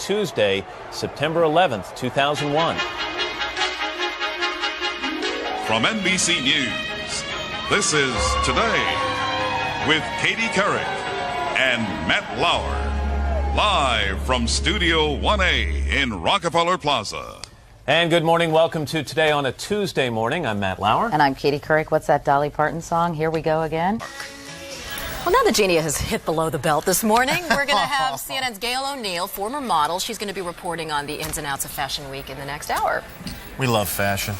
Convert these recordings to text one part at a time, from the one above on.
Tuesday, September 11th, 2001. From NBC News, this is Today with Katie Couric and Matt Lauer. Live from Studio 1A in Rockefeller Plaza. And good morning. Welcome to Today on a Tuesday morning. I'm Matt Lauer. And I'm Katie Couric. What's that Dolly Parton song? Here we go again. Well, now that Genie has hit below the belt this morning, we're going to have CNN's Gail O'Neill, former model. She's going to be reporting on the ins and outs of Fashion Week in the next hour. We love fashion.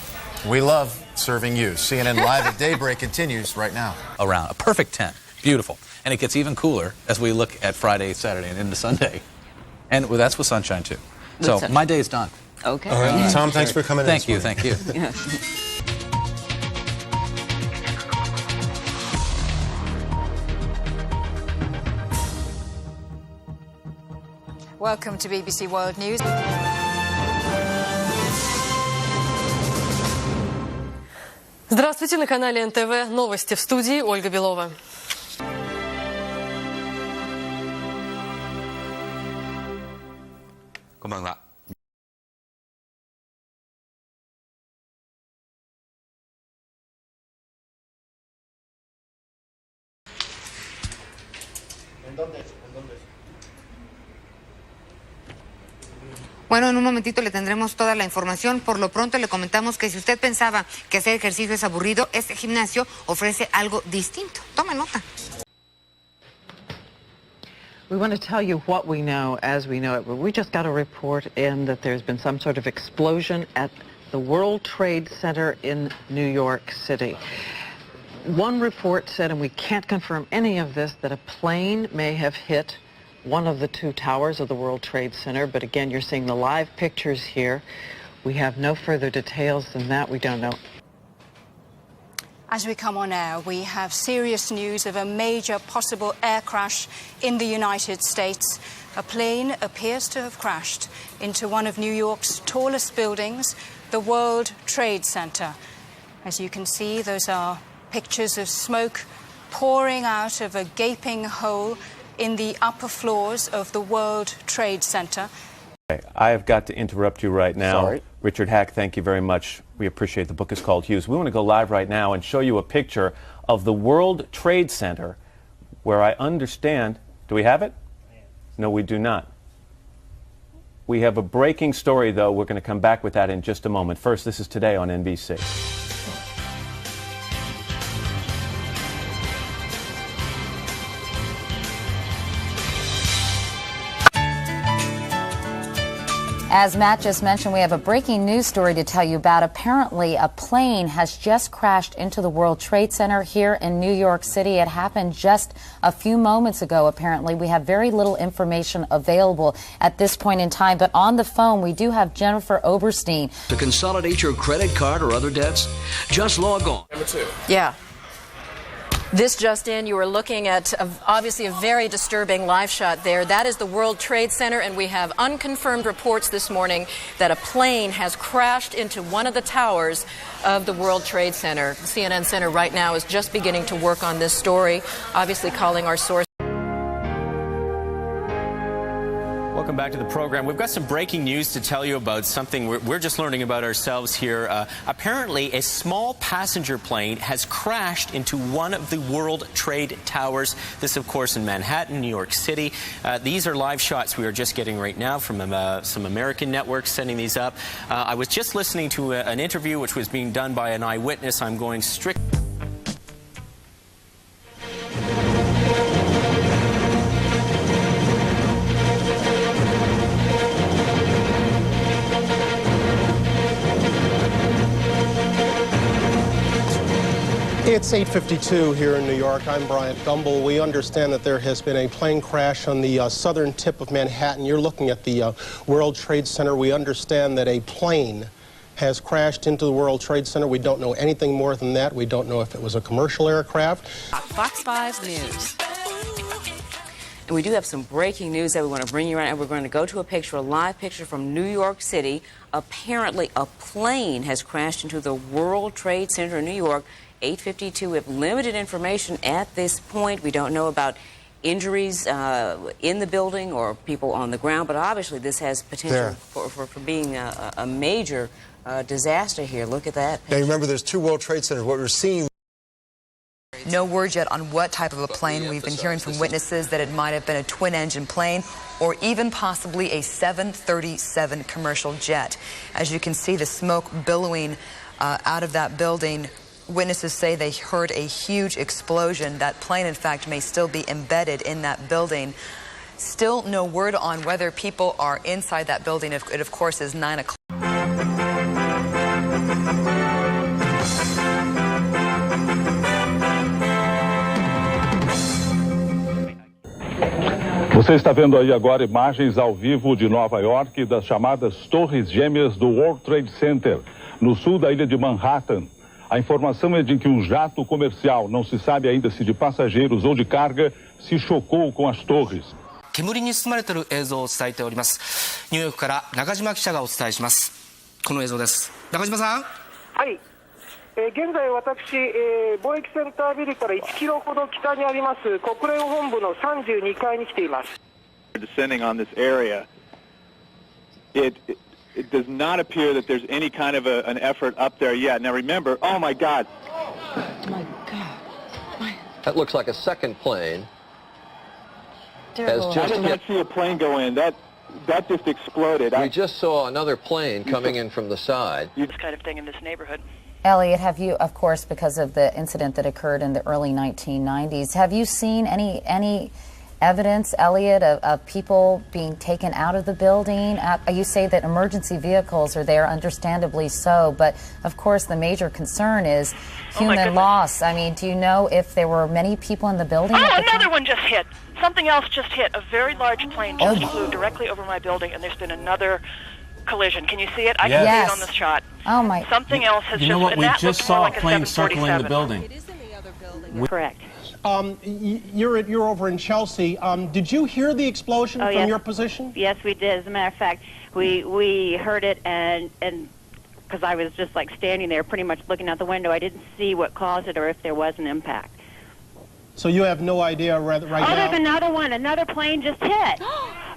We love serving you. CNN Live at Daybreak continues right now. Around a perfect 10. Beautiful. And it gets even cooler as we look at Friday, Saturday, and into Sunday. And well, that's with sunshine, too. So my day is done. Okay. All right. Tom, thanks for coming in. Thank you. Thank you. Welcome to BBC World News. Здравствуйте, на канале НТВ. Новости в студии Ольга Белова. Bueno, en un momentito le tendremos toda la información. Por lo pronto le comentamos que si usted pensaba que hacer ejercicio es aburrido, este gimnasio ofrece algo distinto. Tome nota. We want to tell you what we know as we know it. We just got a report in that there's been some sort of explosion at the World Trade Center in New York City. One report said, and we can't confirm any of this, that a plane may have hit one of the two towers of the World Trade Center, but again, you're seeing the live pictures here. We have no further details than that. We don't know. As we come on air, we have serious news of a major possible air crash in the United States. A plane appears to have crashed into one of New York's tallest buildings, the World Trade Center. As you can see, those are pictures of smoke pouring out of a gaping hole in the upper floors of the World Trade Center. I have got to interrupt you right now. Sorry. Richard Hack, thank you very much. We appreciate the book is called Hughes. We want to go live right now and show you a picture of the World Trade Center where I understand, do we have it? No, we do not. We have a breaking story, though. We're going to come back with that in just a moment. First, this is Today on NBC. As Matt just mentioned, we have a breaking news story to tell you about. Apparently, a plane has just crashed into the World Trade Center here in New York City. It happened just a few moments ago, apparently. We have very little information available at this point in time. But on the phone, we do have Jennifer Oberstein. To consolidate your credit card or other debts, just log on. Number 2. Yeah. This just in, you were looking at obviously a very disturbing live shot there. That is the World Trade Center, and we have unconfirmed reports this morning that a plane has crashed into one of the towers of the World Trade Center. The CNN Center right now is just beginning to work on this story, obviously calling our source. Welcome back to the program. We've got some breaking news to tell you about something we're just learning about ourselves here. Apparently, a small passenger plane has crashed into one of the World Trade Towers. This, of course, in Manhattan, New York City. These are live shots we are just getting right now from some American networks sending these up. I was just listening to an interview which was being done by an eyewitness. I'm going strict. It's 8:52 here in New York. I'm Bryant Gumbel. We understand that there has been a plane crash on the southern tip of Manhattan. You're looking at the World Trade Center. We understand that a plane has crashed into the World Trade Center. We don't know anything more than that. We don't know if it was a commercial aircraft. Fox 5 News. And we do have some breaking news that we want to bring you right now. We're going to go to a picture, a live picture from New York City. Apparently, a plane has crashed into the World Trade Center in New York. 8:52. We have limited information at this point. We don't know about injuries in the building or people on the ground, but obviously this has potential for being a major disaster here. Look at that. Now remember, there's 2 World Trade Centers. What we're seeing. No word yet on what type of a plane. We've been hearing from witnesses that it might have been a twin-engine plane or even possibly a 737 commercial jet. As you can see, the smoke billowing out of that building. Witnesses say they heard a huge explosion. That plane, in fact, may still be embedded in that building. Still no word on whether people are inside that building. It, of course, is 9 o'clock. Você está vendo aí agora imagens ao vivo de Nova York das chamadas Torres Gêmeas do World Trade Center, no sul da ilha de Manhattan. A informação é de que um jato comercial, não se sabe ainda se de passageiros ou de carga, se chocou com as torres. 煙に包まれている映像を伝えております。ニューヨークから中島記者がお伝えします。この映像です。中島さん。はい。現在私、貿易センタービルから1キロほど北にあります国連本部の32階に来ています。Descending on this area, it does not appear that there's any kind of an effort up there yet. Now remember, oh my God. Oh my God. That looks like a second plane. I did not see a plane go in. That just exploded. We just saw another plane coming in from the side. This kind of thing in this neighborhood. Elliot, have you, of course, because of the incident that occurred in the early 1990s, have you seen any evidence, Elliot, of people being taken out of the building? You say that emergency vehicles are there, understandably so, but of course the major concern is human loss. I mean, do you know if there were many people in the building? Oh, another one just hit. Something else just hit. A very large plane just flew directly over my building, and there's been another collision. Can you see it? I can see it on the shot. Oh my! Something else has you know what? and We that just looked more saw like a plane circling the building. It is in the other building. Correct. You're over in Chelsea. Did you hear the explosion from your position? Yes, we did. As a matter of fact, we heard it, and because I was just like standing there, pretty much looking out the window, I didn't see what caused it or if there was an impact. So you have no idea right now? There's another one. Another plane just hit.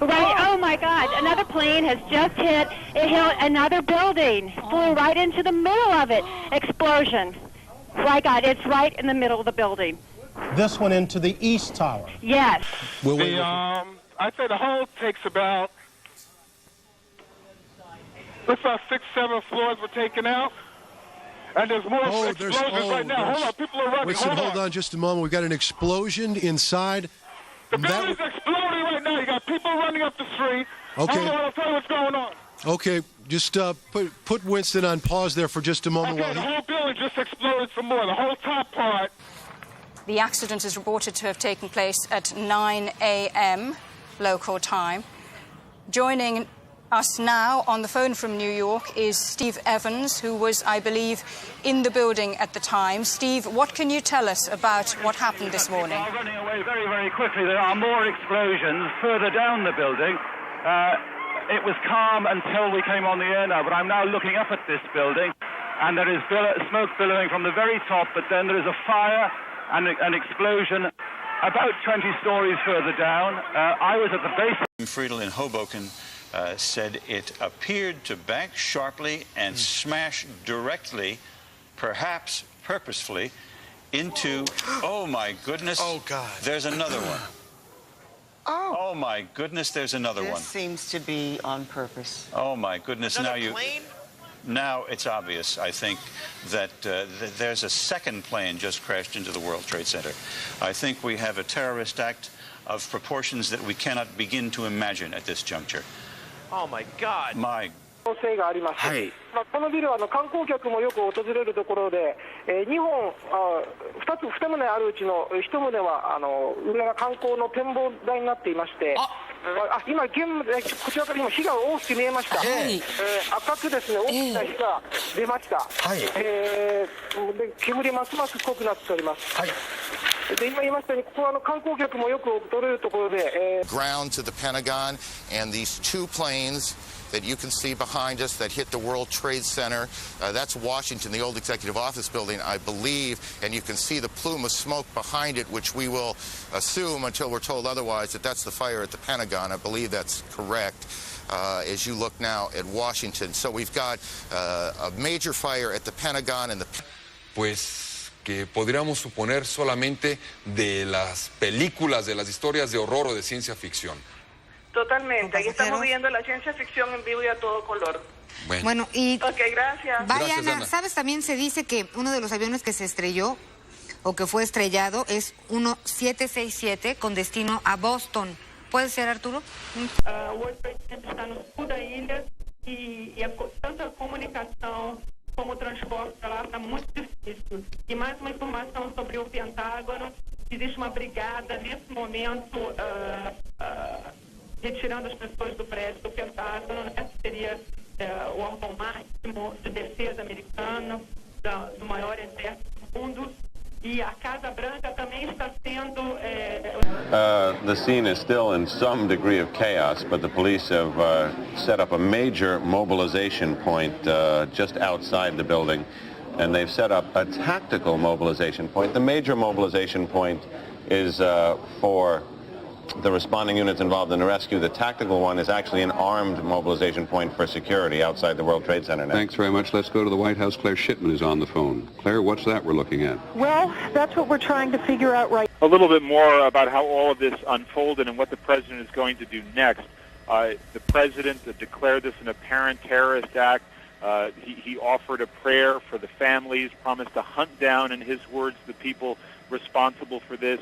Right. Oh my God! Another plane has just hit. It hit another building. Flew right into the middle of it. Explosion. My God! It's right in the middle of the building. This one into the East Tower. Yes. I'd say the whole takes about, looks like 6, 7 floors were taken out. And there's more explosions right now. Hold on, people are running. Listen, hold on just a moment. We've got an explosion inside. The building's exploding right now. You got people running up the street. Okay. Hold on, I'll tell you what's going on. Okay, just put Winston on pause there for just a moment. Okay, the whole building just exploded some more. The whole top part. The accident is reported to have taken place at 9 a.m. local time. Joining us now on the phone from New York is Steve Evans, who was, I believe, in the building at the time. Steve, what can you tell us about what happened this morning? People are running away very, very quickly. There are more explosions further down the building. It was calm until we came on the air now, but I'm now looking up at this building, and there is smoke billowing from the very top, but then there is a fire and an explosion about 20 stories further down. I was at the base. Friedel in Hoboken said it appeared to bank sharply and smash directly, perhaps purposefully, into, oh my goodness, oh God, there's another one. Oh my goodness, there's another one. This seems to be on purpose. Oh my goodness, now it's obvious, I think, that there's a second plane just crashed into the World Trade Center. I think we have a terrorist act of proportions that we cannot begin to imagine at this juncture. Oh my God. My 可能性があります。このビルは観光客もよく訪れるところで、2棟あるうちの1棟は上が観光の展望台になっていまして、今こちらから今火が大きく見えました。赤くですね大きな火が出ました。で煙ますます濃くなっております。で今言いましたように、ここは観光客もよく訪れるところで、ground to the Pentagon, and these two planes that you can see behind us that hit the World Trade Center. That's Washington, the old executive office building, I believe, and you can see the plume of smoke behind it, which we will assume until we're told otherwise that that's the fire at the Pentagon. I believe that's correct. As you look now at Washington. So we've got a major fire at the Pentagon and the... Pues que podríamos suponer solamente de las películas, de las historias de horror o de ciencia ficción. Totalmente, aquí estamos viendo la ciencia ficción en vivo y a todo color. Bueno, y... Ok, gracias. Vaya, Ana, ¿sabes? También se dice que uno de los aviones que se estrelló o que fue estrellado es uno 767 con destino a Boston. ¿Puede ser, Arturo? O World Trade Center está no sul da ilha e tanto a comunicação como o transporte para lá está muito difícil. E mais uma informação sobre o Pentágono: existe uma brigada nesse momento retirando as pessoas do prédio do Pentágono, né? Seria o órgão máximo de defesa americano, do maior exército do mundo. E a Casa Branca também está sendo... The scene is still in some degree of chaos, but the police have set up a major mobilization point just outside the building, and they've set up a tactical mobilization point. The major mobilization point is for the responding units involved in the rescue. The tactical one is actually an armed mobilization point for security outside the World Trade Center now. Thanks very much. Let's go to the White House. Claire Shipman is on the phone. Claire, what's that we're looking at? Well, that's what we're trying to figure out right A little bit more about how all of this unfolded and what the president is going to do next. The president declared this an apparent terrorist act. He offered a prayer for the families, promised to hunt down, in his words, the people responsible for this.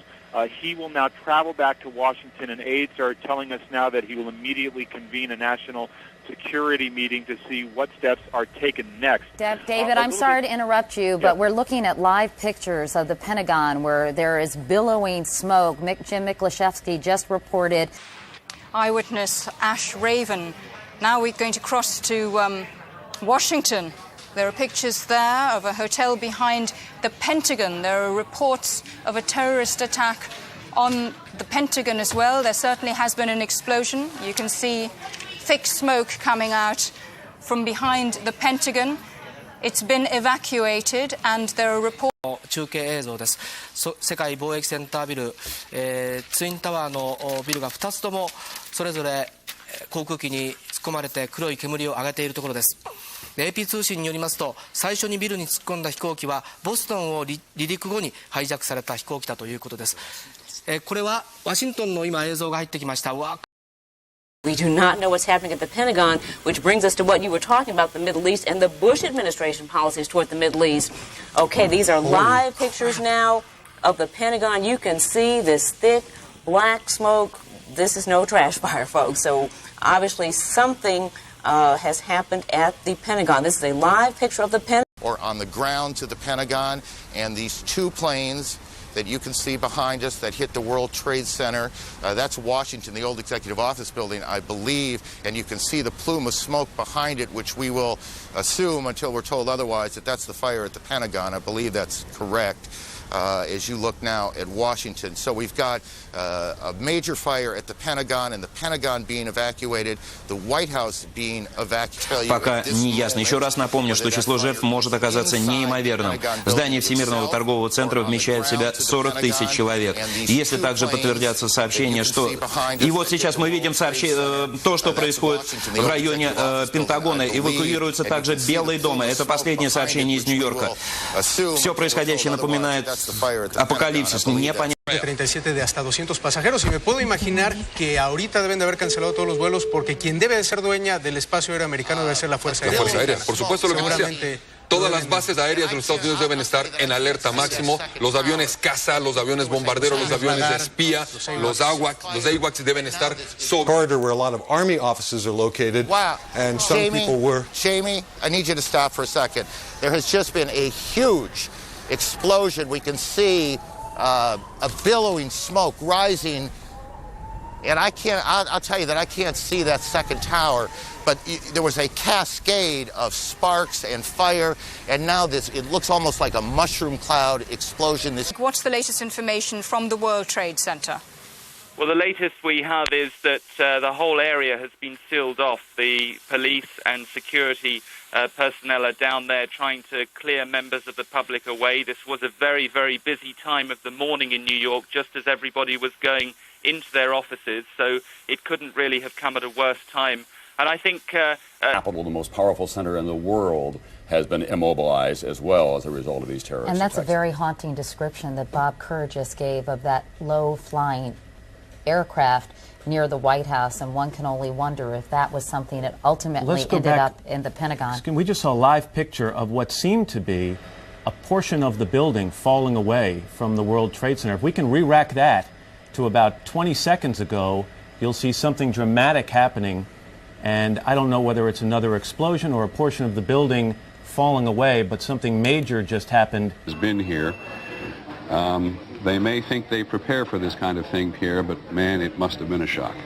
He will now travel back to Washington, and aides are telling us now that he will immediately convene a national security meeting to see what steps are taken next. David, I'm sorry to interrupt you, but we're looking at live pictures of the Pentagon where there is billowing smoke. Jim Miklashevsky just reported. Eyewitness Ash Raven. Now we're going to cross to Washington. There are pictures there of a hotel behind the Pentagon. There are reports of a terrorist attack on the Pentagon as well. There certainly has been an explosion. You can see thick smoke coming out from behind the Pentagon. It's been evacuated and there are reports. 中継映像です。世界貿易センタービル、ツインタワーのビルが2つともそれぞれ航空機に突っ込まれて黒い煙を上げているところです。AP 通信によりますと、最初にビルに突っ込んだ飛行機はボストンを離陸後にハイジャックされた飛行機だということです。これはワシントンの今映像が入ってきました。We do not know what's happening at the Pentagon, which brings us to what you were talking about, the Middle East and the Bush administration policies toward the Middle East. Okay, these are live pictures now of the Pentagon. You can see this thick black smoke. This is no trash fire, folks. So obviously something has happened at the Pentagon. This is a live picture of the Pentagon. Or on the ground to the Pentagon, and these two planes that you can see behind us that hit the World Trade Center. That's Washington, the old executive office building, I believe, and you can see the plume of smoke behind it, which we will assume until we're told otherwise that that's the fire at the Pentagon. I believe that's correct. As you look now at Washington. So we've got a major fire at the Pentagon, and the Pentagon being evacuated, the White House being evacuated. Пока не ясно. Еще раз напомню, что число жертв может оказаться неимоверным. Здание Всемирного торгового центра вмещает в себя 40 тысяч человек. Если также подтвердятся сообщения, что... И вот сейчас мы видим то, что происходит в районе Пентагона. Эвакуируются также Белые дома. Это последнее сообщение из Нью-Йорка. Все происходящее напоминает apocalipsis, непонятно. 37 de hasta 200 pasajeros y me puedo imaginar que ahorita deben de haber cancelado todos los vuelos porque quien debe de ser dueña del espacio aéreo americano debe ser la Fuerza Aérea. La Fuerza Aérea, por supuesto, lo que decía. Todas las bases aéreas de los Estados Unidos deben estar en alerta máximo. Los aviones caza, los aviones bombarderos, los aviones de espía, los AWACS deben estar sobre. Corridor where a lot of Army offices are located. Wow. And some people were. Jamie, I need you to stop for a second. There has just been a huge explosion. We can see a billowing smoke rising And I'll tell you that I can't see that second tower, but there was a cascade of sparks and fire, and now it looks almost like a mushroom cloud explosion. What's the latest information from the World Trade Center? Well, the latest we have is that the whole area has been sealed off. The police and security personnel are down there trying to clear members of the public away. This was a very, very busy time of the morning in New York, just as everybody was going into their offices, so it couldn't really have come at a worse time. And I think capital, the most powerful center in the world, has been immobilized as well as a result of these terrorist And that's attacks. a very haunting description that Bob Kerr just gave of that low-flying aircraft near the White House, and one can only wonder if that was something that ultimately ended up in the Pentagon. We just saw a live picture of what seemed to be a portion of the building falling away from the World Trade Center. If we can re-rack that to about 20 seconds ago, you'll see something dramatic happening, and I don't know whether it's another explosion or a portion of the building falling away, but something major just happened. Has been here. They may think they prepare for this kind of thing, Pierre, but man, it must have been a shock.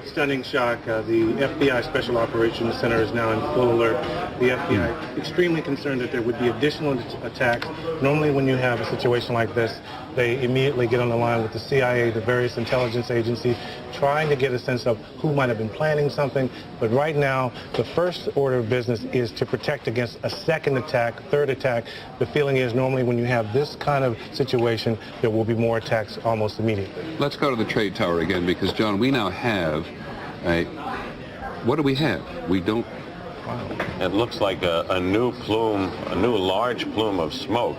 Stunning shock. The FBI Special Operations Center is now in full alert. The FBI extremely concerned that there would be additional attacks. Normally when you have a situation like this, they immediately get on the line with the CIA, the various intelligence agencies, trying to get a sense of who might have been planning something. But right now, the first order of business is to protect against a second attack, third attack. The feeling is normally when you have this kind of situation, there will be more attacks almost immediately. Let's go to the trade tower again, because, John, we now have what do we have? We don't... Wow. It looks like a new plume, a new large plume of smoke.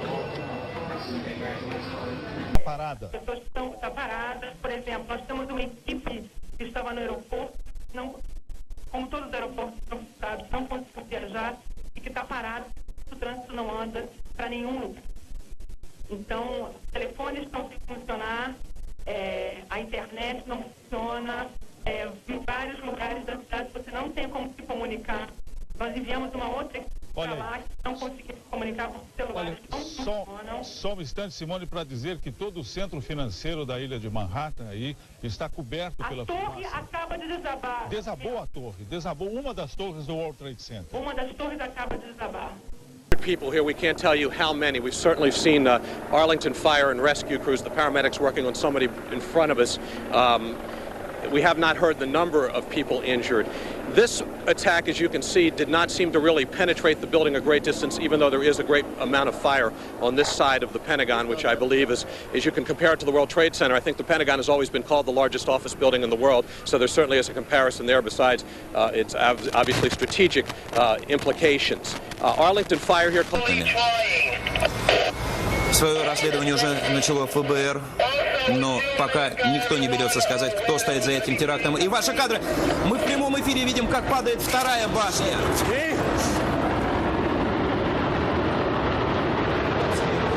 Está parada. Por exemplo, nós temos uma equipe que estava no aeroporto, como todos os aeroportos não conseguiu viajar e que está parado, o trânsito não anda para nenhum lugar. Então, os telefones estão sem funcionar, a internet não funciona, em vários lugares da cidade você não tem como se comunicar. Nós enviamos uma outra equipe para lá que não conseguimos se comunicar por celulares. Só um instante, Simone, para dizer que todo o centro financeiro da ilha de Manhattan aí está coberto pela fumaça. A torre acaba de desabar. Desabou a torre, desabou uma das torres do World Trade Center. Uma das torres acaba de desabar. People here, we can't tell you how many. We've certainly seen Arlington fire and rescue crews, the paramedics working on somebody in front of us. We have not heard the number of people injured. This attack, as you can see, did not seem to really penetrate the building a great distance, even though there is a great amount of fire on this side of the Pentagon, which I believe is, as you can compare it to the World Trade Center, I think the Pentagon has always been called the largest office building in the world, so there certainly is a comparison there, besides its obviously strategic implications. Arlington fire here... Свое расследование уже начало ФБР, но пока никто не берется сказать, кто стоит за этим терактом. И ваши кадры. Мы в прямом эфире видим, как падает вторая башня.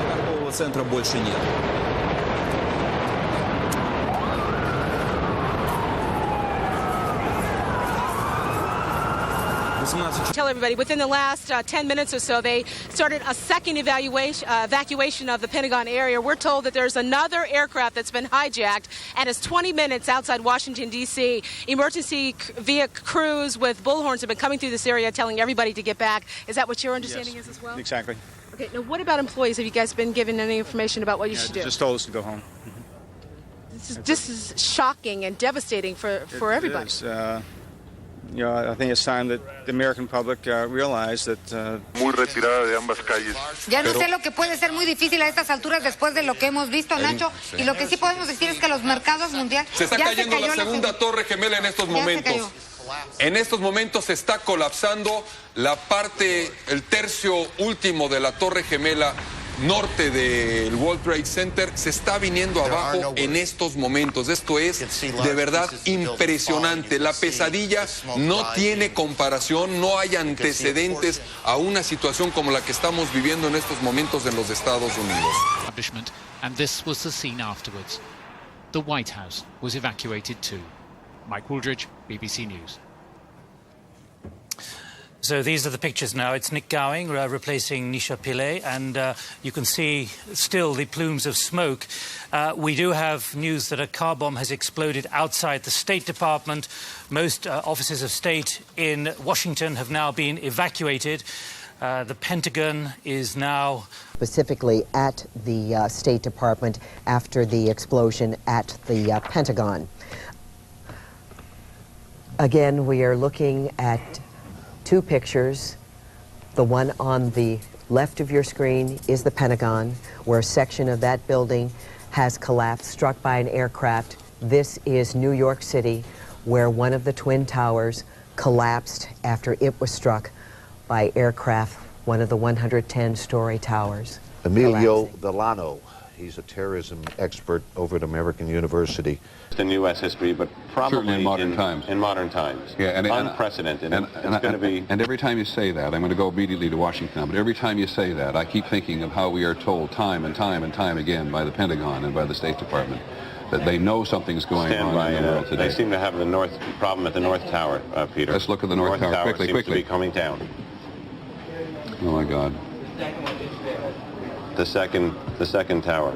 Торгового центра больше нет. Tell everybody, within the last 10 minutes or so, they started a second evacuation of the Pentagon area. We're told that there's another aircraft that's been hijacked, and it's 20 minutes outside Washington, D.C. Emergency crews with bullhorns have been coming through this area telling everybody to get back. Is that what your understanding is as well? Exactly. Okay, now what about employees? Have you guys been given any information about what you should do? Just told us to go home. This is shocking and devastating for everybody. You know, I think it's time that the American public realize that. Muy retirada de ambas calles. Ya no sé lo que puede ser muy difícil a estas alturas después de lo que hemos visto, Nacho. Y lo que sí podemos decir es que los mercados mundiales. Se está cayendo la segunda torre gemela en estos momentos. En estos momentos se está colapsando la parte, el tercio último de la torre gemela norte del World Trade Center se está viniendo abajo en estos momentos. Esto es de verdad impresionante. La pesadilla no tiene comparación, no hay antecedentes a una situación como la que estamos viviendo en estos momentos en los Estados Unidos. And this was the scene afterwards. The White House was evacuated too. Mike Wooldridge, BBC News. So these are the pictures now. It's Nick Gowing replacing Nisha Pillay, and you can see still the plumes of smoke. We do have news that a car bomb has exploded outside the State Department. Most offices of state in Washington have now been evacuated. The Pentagon is now specifically at the State Department after the explosion at the Pentagon. Again, we are looking at two pictures. The one on the left of your screen is the Pentagon, where a section of that building has collapsed, struck by an aircraft. This is New York City, where one of the Twin Towers collapsed after it was struck by aircraft, one of the 110-story towers. Emilio Delano, he's a terrorism expert over at American University. In U.S. history, but probably certainly in modern times. In modern times. Yeah, and unprecedented. And every time you say that, I'm going to go immediately to Washington, but every time you say that, I keep thinking of how we are told time and time and time again by the Pentagon and by the State Department that they know something's going on in the world today. They seem to have the problem at the North Tower, Peter. Let's look at the North Tower quickly, seems to be coming down. Oh my God. The second tower.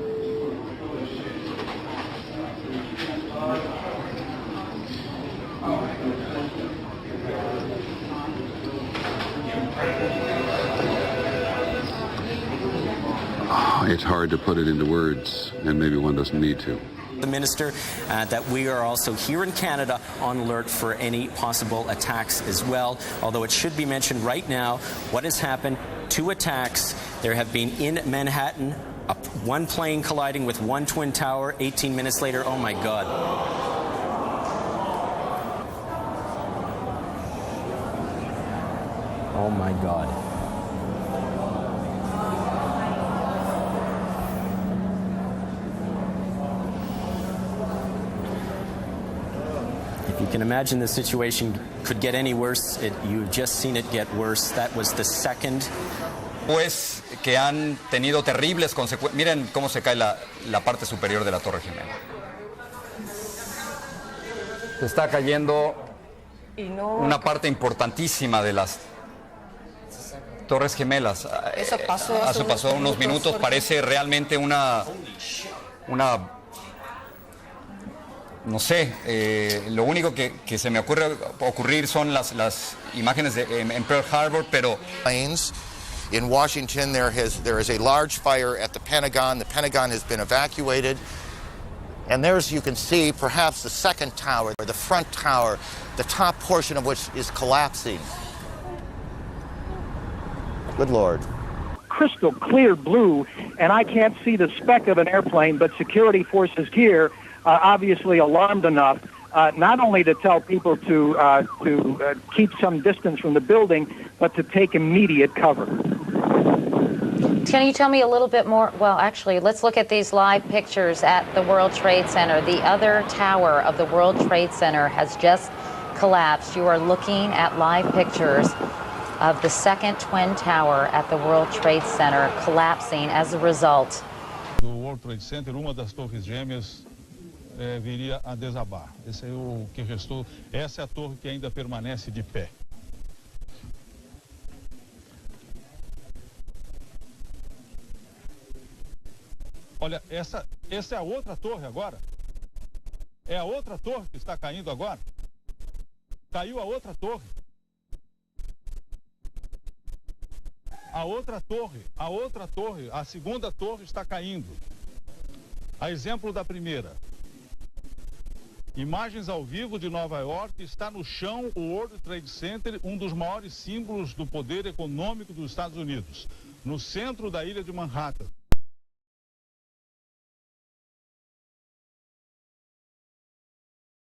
It's hard to put it into words, and maybe one doesn't need to. The minister that we are also here in Canada on alert for any possible attacks as well. Although it should be mentioned right now what has happened. 2 attacks. There have been in Manhattan, one plane colliding with one Twin Tower. 18 minutes later, oh my God. Oh my God. If you can imagine the situation could get any worse, you've just seen it get worse. That was the second. Pues que han tenido terribles consecuencias. Miren cómo se cae la parte superior de la Torre Gemela. Se está cayendo una parte importantísima de las Torres Gemelas. Eso pasó hace unos minutos. Parece realmente una no sé, lo único que se me ocurrir son las imágenes en Pearl Harbor, pero in Washington there is a large fire at the Pentagon. The Pentagon has been evacuated. And there's, you can see, perhaps the second tower, or the front tower, the top portion of which is collapsing. Good Lord. Crystal clear blue, and I can't see the speck of an airplane, but security forces here are obviously alarmed enough not only to tell people to keep some distance from the building, but to take immediate cover. Can you tell me a little bit more? Well, actually, let's look at these live pictures at the World Trade Center. The other tower of the World Trade Center has just collapsed. You are looking at live pictures of the second Twin Tower at the World Trade Center collapsing as a result. No World Trade Center, uma das Torres Gêmeas viria a desabar. Esse é o que restou. Essa é a torre que ainda permanece de pé. Olha, essa é a outra torre agora. É a outra torre que está caindo agora. Caiu a outra torre. A outra torre, a segunda torre está caindo. A exemplo da primeira. Imagens ao vivo de Nova York, está no chão o World Trade Center, um dos maiores símbolos do poder econômico dos Estados Unidos, no centro da ilha de Manhattan.